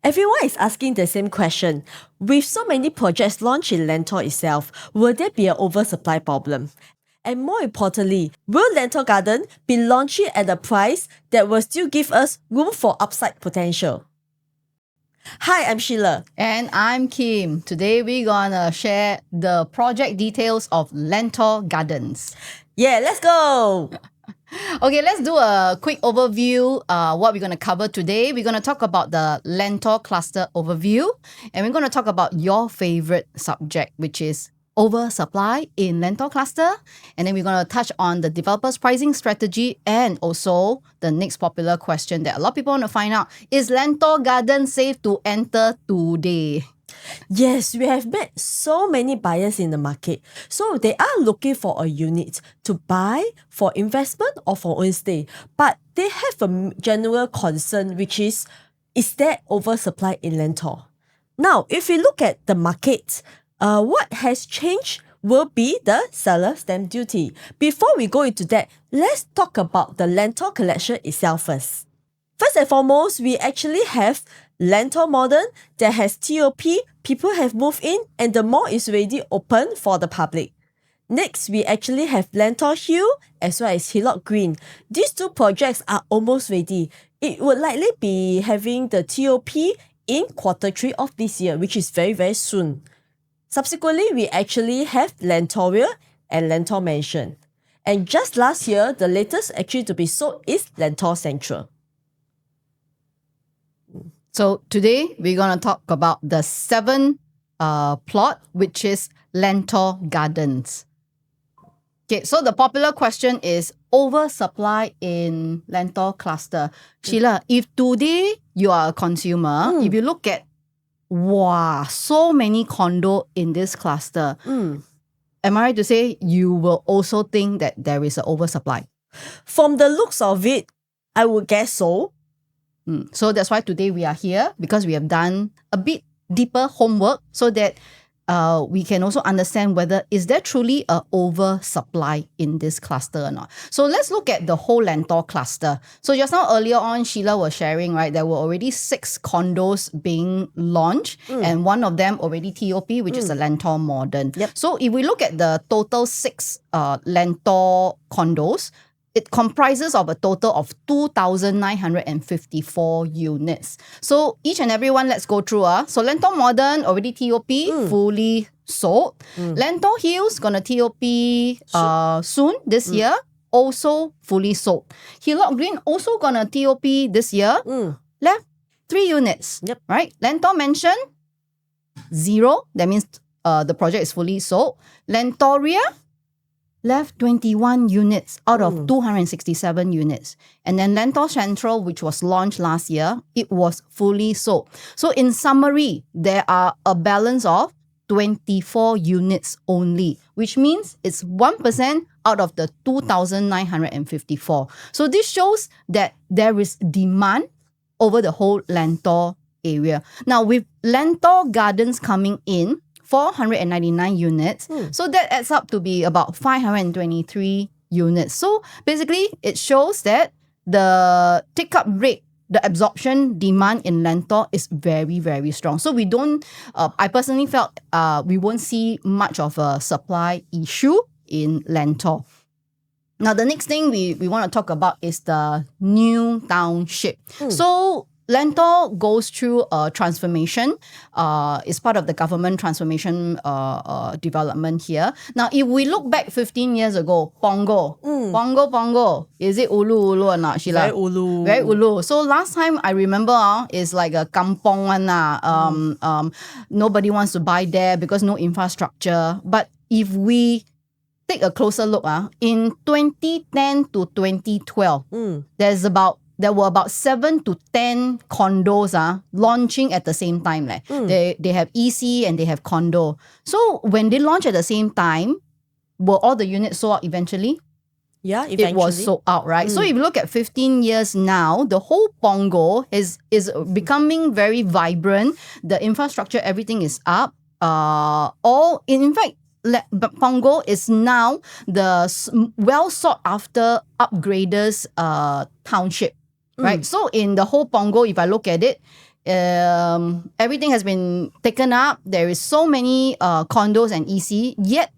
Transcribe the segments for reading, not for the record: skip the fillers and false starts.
Everyone is asking the same question. With so many projects launched in Lentor itself, will there be an oversupply problem? And more importantly, will Lentor Garden be launching at a price that will still give us room for upside potential? Hi, I'm Sheila. And I'm Kim. Today we're gonna share the project details of Lentor Gardens. Yeah, let's go! Okay, let's do a quick overview. What we're gonna cover today. We're gonna talk about the Lentor cluster overview, and we're gonna talk about your favorite subject, which is oversupply in Lentor cluster. And then we're gonna touch on the developer's pricing strategy and also the next popular question that a lot of people want to find out: is Lentor Garden safe to enter today? Yes, we have met so many buyers in the market. So they are looking for a unit to buy for investment or for own stay. But they have a general concern, which is there oversupply in Lentor? Now, if we look at the market, what has changed will be the seller stamp duty. Before we go into that, let's talk about the Lentor collection itself first. First and foremost, we actually have Lentor Modern that has TOP, people have moved in, and the mall is already open for the public. Next, we actually have Lentor Hill as well as Hillock Green. These two projects are almost ready. It would likely be having the TOP in Q3 of this year, which is very, very soon. Subsequently, we actually have Lentoria and Lentor Mansion. And just last year, the latest actually to be sold is Lentor Central. So today we're going to talk about the 7th plot, which is Lentor Gardens. Okay, so the popular question is oversupply in Lentor cluster. Sheila, if today you are a consumer, if you look at, so many condo in this cluster, am I right to say you will also think that there is an oversupply? From the looks of it, I would guess so. So that's why today we are here, because we have done a bit deeper homework so that we can also understand whether is there truly an oversupply in this cluster or not. So let's look at the whole Lentor cluster. So just now earlier on, Sheila was sharing, right, there were already 6 condos being launched and one of them already TOP, which is the Lentor Modern. Yep. So if we look at the total 6 Lentor condos, it comprises of a total of 2,954 units. So each and every one, let's go through. So Lentor Modern, already TOP, fully sold. Lentor Hills, gonna TOP soon, this year, also fully sold. Hillock Green, also gonna TOP this year. Left 3 units, Yep. right? Lentor Mansion, 0. That means the project is fully sold. Lentoria, left 21 units out of 267 units. And then Lentor Central, which was launched last year, it was fully sold. So in summary, there are a balance of 24 units only, which means it's 1% out of the 2,954. So this shows that there is demand over the whole Lentor area. Now with Lentor Gardens coming in, 499 units. So that adds up to be about 523 units. So basically, it shows that the take-up rate, the absorption demand in Lentor is very, very strong. So we don't, I personally felt we won't see much of a supply issue in Lentor. Now, the next thing we want to talk about is the new township. So Lentor goes through a transformation. It's part of the government transformation development here. Now, if we look back 15 years ago, Pongo. Is it ulu or not, Sheila? Very ulu. Very ulu. So last time I remember it's like a kampong one. Nobody wants to buy there because no infrastructure. But if we take a closer look, in 2010 to 2012, there were about 7 to 10 condos launching at the same time. They have EC and they have condo. So when they launch at the same time, were all the units sold out eventually? Yeah, eventually. It was sold out, right? So if you look at 15 years now, the whole Pongo is becoming very vibrant. The infrastructure, everything is up. In fact, Pongo is now the well sought after upgraders township. Right, so in the whole Pongo, if I look at it, Everything has been taken up. There is so many condos and EC, yet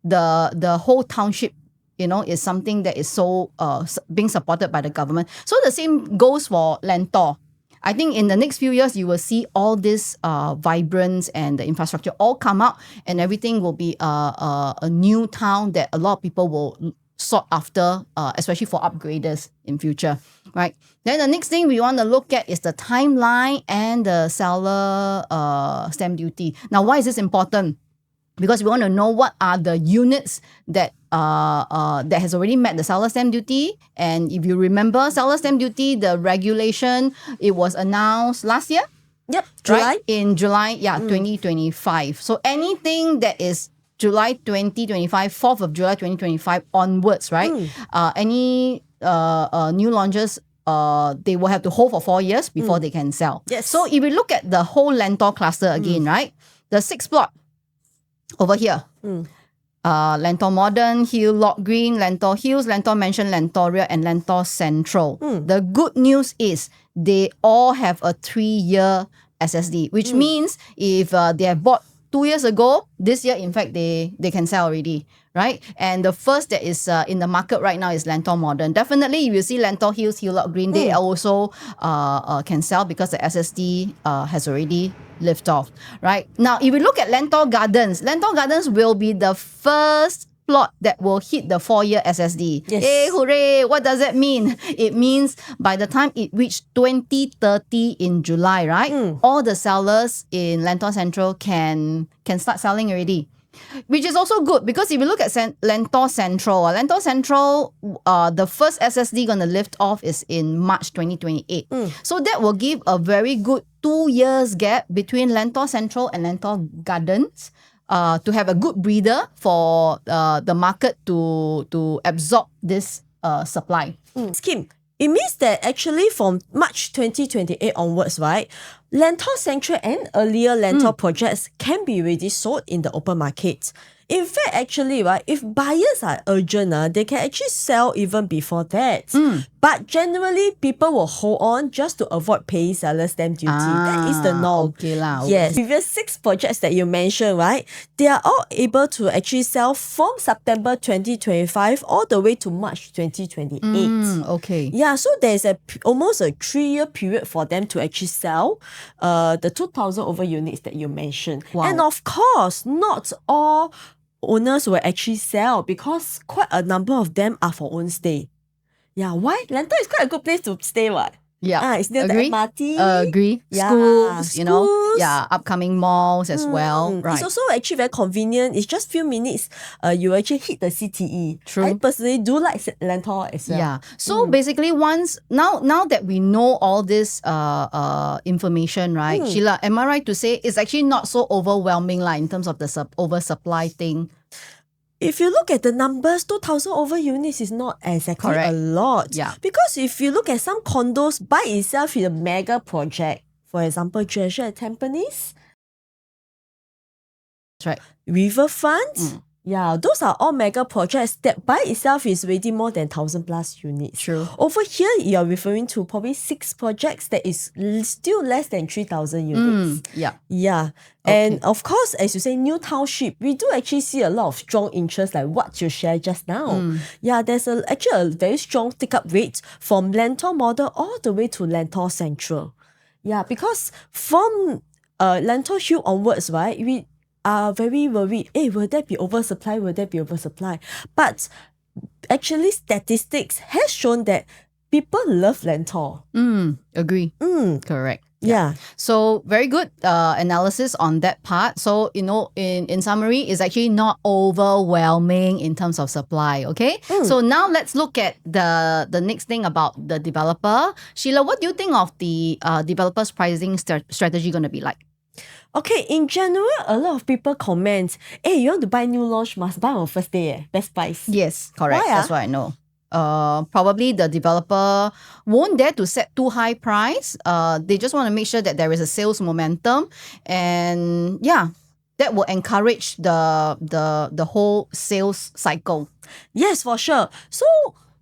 the whole township, is something that is so being supported by the government. So the same goes for Lentor. I think in the next few years, you will see all this vibrance and the infrastructure all come out, and everything will be a new town that a lot of people will sought after, especially for upgraders in future, right? Then the next thing we want to look at is the timeline and the seller stamp duty. Now, why is this important? Because we want to know what are the units that that has already met the seller stamp duty. And if you remember, seller stamp duty, the regulation, it was announced last year. Yep, July. Right? In July, 2025. So anything that is July 2025, 4th of July 2025 onwards, right? Any new launches, they will have to hold for 4 years before they can sell. Yes. So if we look at the whole Lentor cluster again, right? The 6th plot over here. Lentor Modern, Hill Lot Green, Lentor Hills, Lentor Mansion, Lentoria, and Lentor Central. The good news is they all have a 3-year SSD, which means if they have bought 2 years ago, this year, in fact, they can sell already, right? And the first that is in the market right now is Lentor Modern. Definitely, if you see Lentor Hills, Hill Lot Green, they also can sell because the SSD has already lift off, right? Now, if we look at Lentor Gardens will be the first plot that will hit the 4-year SSD. Yes. Hey, hooray! What does that mean? It means by the time it reached 2030 in July, right? All the sellers in Lentor Central can start selling already. Which is also good because if you look at Lentor Central, the first SSD going to lift off is in March 2028. So that will give a very good 2 years gap between Lentor Central and Lentor Gardens to have a good breather for the market to absorb this supply. Scheme. It means that actually from March 2028 onwards, right, Lentor Central and earlier Lentor projects can be already sold in the open market. In fact, actually, right, if buyers are urgent, they can actually sell even before that. But generally, people will hold on just to avoid paying seller stamp duty. That is the norm. Okay lah. Yes. Previous 6 projects that you mentioned, right, they are all able to actually sell from September 2025 all the way to March 2028. Okay. Yeah, so there's almost a 3-year period for them to actually sell the 2,000 over units that you mentioned. Wow. And of course, not all owners will actually sell because quite a number of them are for own stay. Yeah, why? Lentor is quite a good place to stay, what? Yeah. It's near Agree? the MRT. Agree. Yeah, Schools, schools. upcoming malls as well. Right. It's also actually very convenient. It's just few minutes. You actually hit the CTE. True. I personally do like Lentor as well. Yeah. So basically, now that we know all this information, right, Sheila, am I right to say it's actually not so overwhelming in terms of the oversupply thing? If you look at the numbers, 2,000 over units is not exactly Correct. a lot. Yeah. Because if you look at some condos by itself in a mega project, for example, Treasure at Tampines, That's right. Riverfront, yeah, those are all mega projects that by itself is already more than 1,000 plus units. True. Over here, you're referring to probably 6 projects that is still less than 3,000 units. Yeah. Yeah. And of course, as you say, new township, we do actually see a lot of strong interest like what you shared just now. Yeah, there's actually a very strong take-up rate from Lentor Model all the way to Lentor Central. Yeah, because from Lentor Hill onwards, right, we are very worried. Hey, will there be oversupply? Will there be oversupply? But actually, statistics has shown that people love Lentor. Agree. Correct. Yeah. So very good analysis on that part. So, in summary, it's actually not overwhelming in terms of supply. Okay. So now let's look at the next thing about the developer. Sheila, what do you think of the developer's pricing strategy going to be like? Okay, in general, a lot of people comment, hey, you want to buy new launch, must buy on first day, best price. Yes, correct. Why, That's what I know. Probably the developer won't dare to set too high price. They just want to make sure that there is a sales momentum, and that will encourage the whole sales cycle. Yes, for sure. So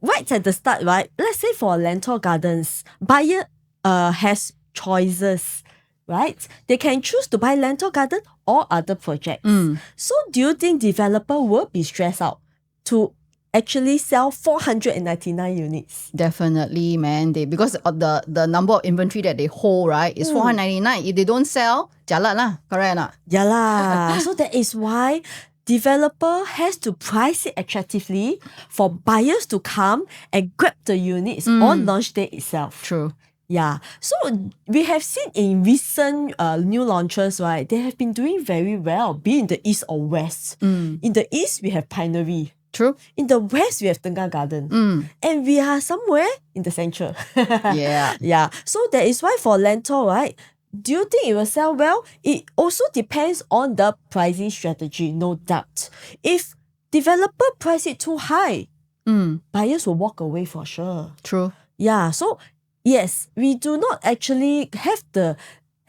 right at the start, right, let's say for Lentor Gardens, buyer has choices. right? They can choose to buy Lentor Garden or other projects. So do you think developer will be stressed out to actually sell 499 units? Definitely, man. Because of the number of inventory that they hold, right, is 499. If they don't sell, jalan lah. Correct or not? Yeah lah. So that is why developer has to price it attractively for buyers to come and grab the units on launch day itself. True. Yeah. So we have seen in recent new launches, right, they have been doing very well, be in the east or west. In the east, we have Pinery. True. In the west, we have Tengah Garden. And we are somewhere in the central. Yeah. Yeah. So that is why for Lentor, right, do you think it will sell well? It also depends on the pricing strategy, no doubt. If developer price it too high, buyers will walk away for sure. True. Yeah. So yes, we do not actually have the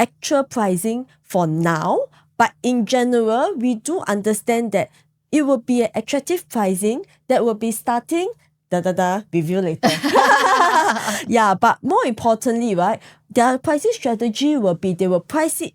actual pricing for now, but in general, we do understand that it will be an attractive pricing that will be starting review later. Yeah, but more importantly, right, their pricing strategy will be they will price it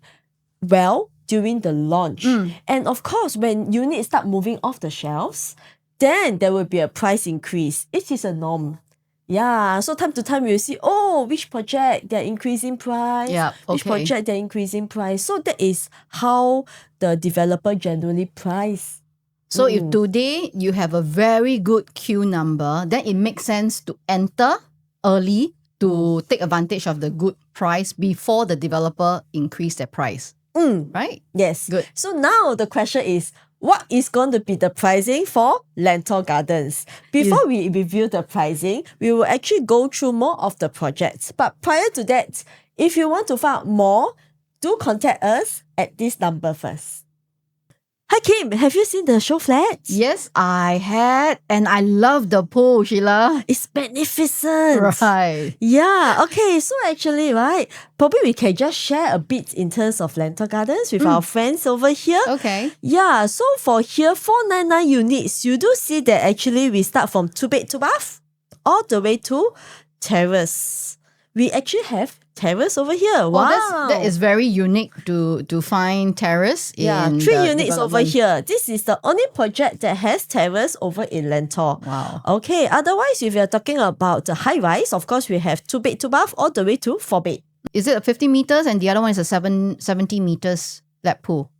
well during the launch. And of course, when units start moving off the shelves, then there will be a price increase. It is a norm. Yeah, so time to time you'll see, which project they're increasing price, Yeah, which okay. project they're increasing price. So that is how the developer generally price. So if today you have a very good queue number, then it makes sense to enter early to take advantage of the good price before the developer increase their price. Right? Yes. Good. So now the question is, what is going to be the pricing for Lentor Gardens? Before we review the pricing, we will actually go through more of the projects. But prior to that, if you want to find out more, do contact us at this number first. Hi Kim, have you seen the show flats? Yes, I had, and I love the pool, Sheila. It's magnificent. Right. Yeah, okay. So actually, right, probably we can just share a bit in terms of Lentor Gardens with our friends over here. Okay. Yeah, so for here, 499 units, you do see that actually we start from 2-bed, 2-bath all the way to terrace. We actually have terrace over here. Wow. That is very unique to find terrace in 3 the units over development. here. This is the only project that has terrace over in Lentor. Wow. Okay, otherwise, if you're talking about the high rise, of course, we have 2-bed, 2-bath all the way to 4-bed. Is it a 50 meters and the other one is a 70 meters lap pool?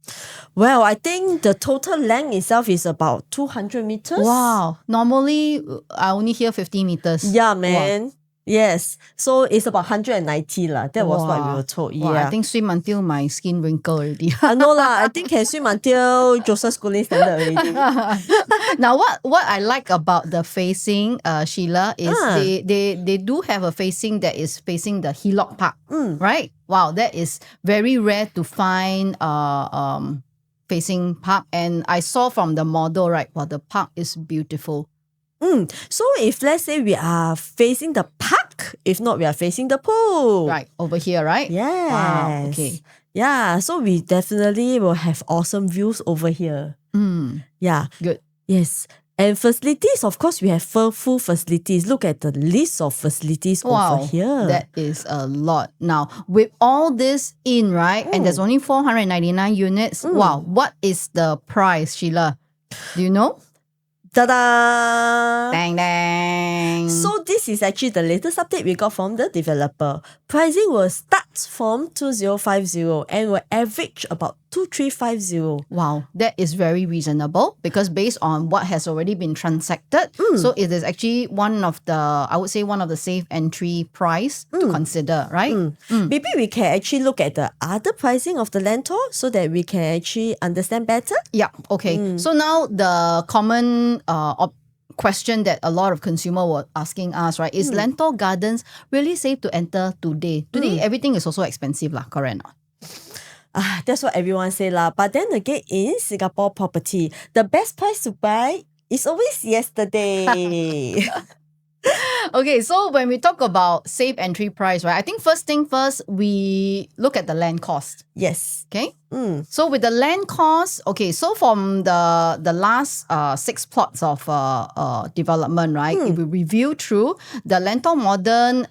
Well, I think the total length itself is about 200 meters. Wow. Normally, I only hear 50 meters. Yeah, man. Yes. So it's about 190 lah. That was what we Wow. were told. Wow, Yeah. I think swim until my skin wrinkle already. No lah. I think can swim until Joseph Schooling standard already. Now, what I like about the facing, Sheila, is they do have a facing that is facing the Hillock Park, right? Wow, that is very rare to find facing park. And I saw from the model, right? Wow, the park is beautiful. So if let's say we are facing the park, if not we are facing the pool. Right, over here, right? Yes. Wow, okay. Yeah, so we definitely will have awesome views over here. Yeah. Good. Yes. And facilities, of course, we have full facilities. Look at the list of facilities over here. That is a lot. Now, with all this in, right, and there's only 499 units, wow, what is the price, Sheila? Do you know? Ta-da! Dang, dang. So this is actually the latest update we got from the developer. Pricing will start from 2050 and will average about 2350. Wow, that is very reasonable because based on what has already been transacted, so it is actually one of the safe entry price to consider, right? Maybe we can actually look at the other pricing of the Lentor so that we can actually understand better. Yeah, okay. So now the common question that a lot of consumer were asking us, right, is Lentor Gardens really safe to enter today? Today, everything is also expensive, lah, correct? That's what everyone say lah. But then again, in Singapore property, the best price to buy is always yesterday. Okay, so when we talk about safe entry price, right, I think first thing first, we look at the land cost. Yes. Okay, So with the land cost, okay, so from the last 6 plots of development, right? If we review through the Lentor Modern,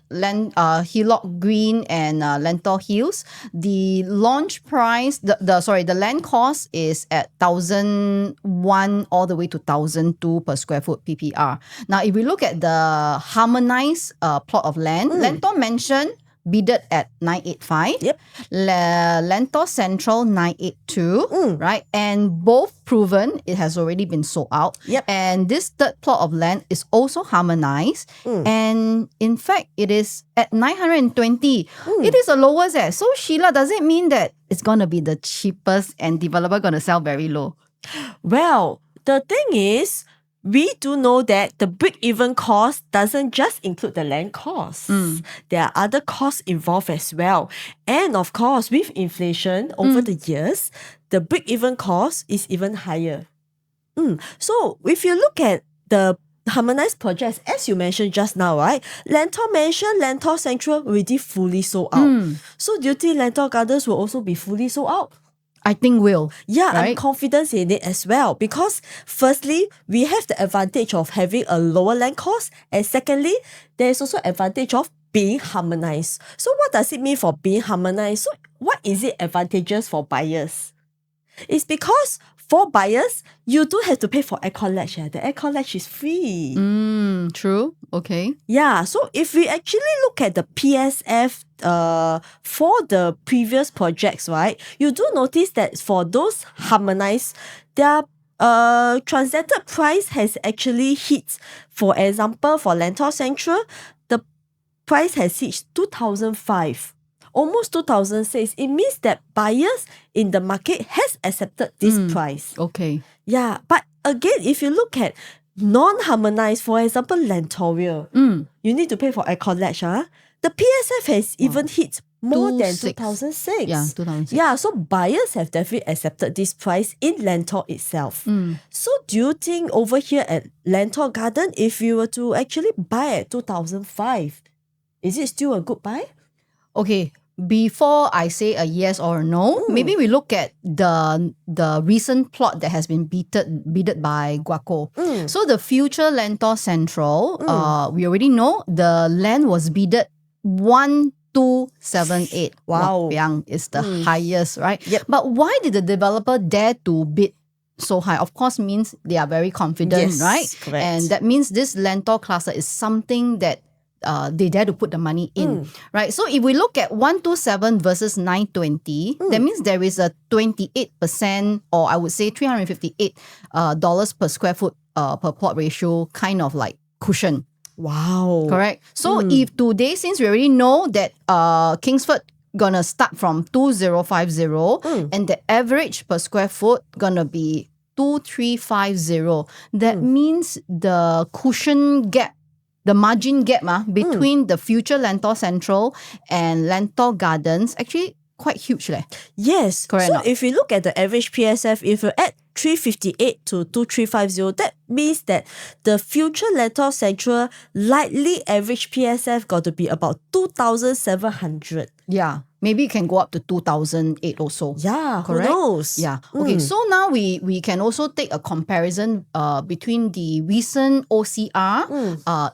Hillock Green, and Lentor Hills, the launch price, the land cost is at 1,001 all the way to 1,002 per square foot PPR. Now, if we look at the harmonized plot of land, Lentor Mansion bidded at 985. Yep. Lentor Central 982, right? And both proven it has already been sold out. Yep. And this third plot of land is also harmonized. And in fact, it is at 920. It is the lowest. So Sheila, does it mean that it's going to be the cheapest and developer going to sell very low? Well, the thing is, we do know that the break-even cost doesn't just include the land costs. There are other costs involved as well. And of course, with inflation over the years, the break-even cost is even higher. So if you look at the harmonized projects, as you mentioned just now, right? Lentor Mansion, Lentor Central already fully sold out. So do you think Lentor Gardens will also be fully sold out? I think will. Yeah, right? I'm confident in it as well because firstly, we have the advantage of having a lower land cost, and secondly, there is also advantage of being harmonized. So what does it mean for being harmonized? So what is it advantageous for buyers? It's because for buyers, you don't have to pay for aircon ledge. The aircon ledge is free. True. Okay. Yeah, so if we actually look at the PSF for the previous projects, right, you do notice that for those harmonized, their transacted price has actually hit, for example, for Lentor Central, the price has hit 2,005. Almost 2,006. It means that buyers in the market has accepted this price. Okay. Yeah, but again, if you look at non-harmonized, for example, Lentoria, you need to pay for aircon ledge. The PSF has even hit more than 2006. Yeah, 2006. Yeah, so buyers have definitely accepted this price in Lentor itself. So do you think over here at Lentor Garden, if you were to actually buy at 2005, is it still a good buy? Okay. Before I say a yes or a no, maybe we look at the recent plot that has been bidded by Guaco. So the future Lentor Central, we already know the land was bidded 1,278. Wow. Wahpiang is the highest, right? Yep. But why did the developer dare to bid so high? Of course, means they are very confident, Yes, right? correct. And that means this Lentor cluster is something that they dare to put the money in, right? So if we look at 127 versus 920, that means there is a 28%, or I would say $358 per square foot per plot ratio, kind of like cushion. Wow. Correct. So if today, since we already know that Kingsford gonna start from 2,050 and the average per square foot gonna be 2,350, that means the cushion gap, the margin gap between the future Lentor Central and Lentor Gardens actually quite huge. Yes. Correct So not? if you look at the average PSF, if you add 358 to 2,350, that means that the future Lentor Central likely average PSF got to be about 2,700. Yeah. Maybe it can go up to 2,008 also. Yeah, Correct? who knows? Yeah. Okay. So now we can also take a comparison between the recent OCR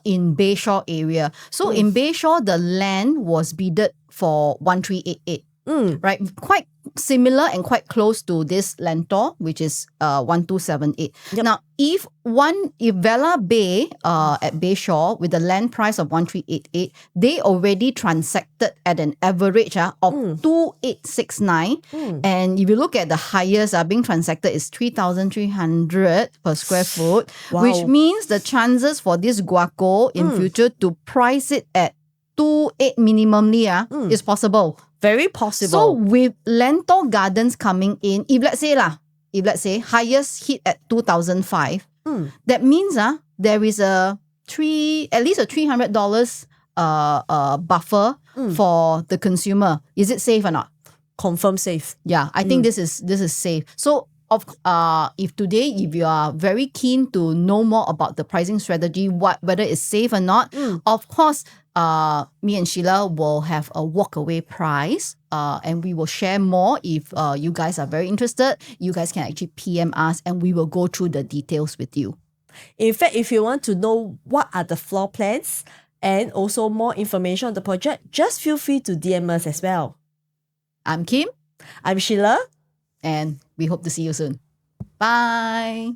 in Bayshore area. So in Bayshore, the land was bidded for 1,388. Right, quite similar and quite close to this Lentor, which is 1,278. Now, if Vela Bay at Bayshore with the land price of 1,388, they already transacted at an average of 2,869, and if you look at the highest being transacted is 3,300 per square foot, which means the chances for this Guaco in future to price it at 2,800 minimally is possible. Very possible. So with Lentor Gardens coming in, if let's say highest hit at 2,005, that means there is at least a $300 buffer for the consumer. Is it safe or not? Confirm safe. Yeah, I think this is safe. So if you are very keen to know more about the pricing strategy, whether it's safe or not, of course, me and Sheila will have a walkaway price, and we will share more if you guys are very interested. You guys can actually PM us and we will go through the details with you. In fact, if you want to know what are the floor plans and also more information on the project, just feel free to DM us as well. I'm Kim, I'm Sheila. and we hope to see you soon. Bye.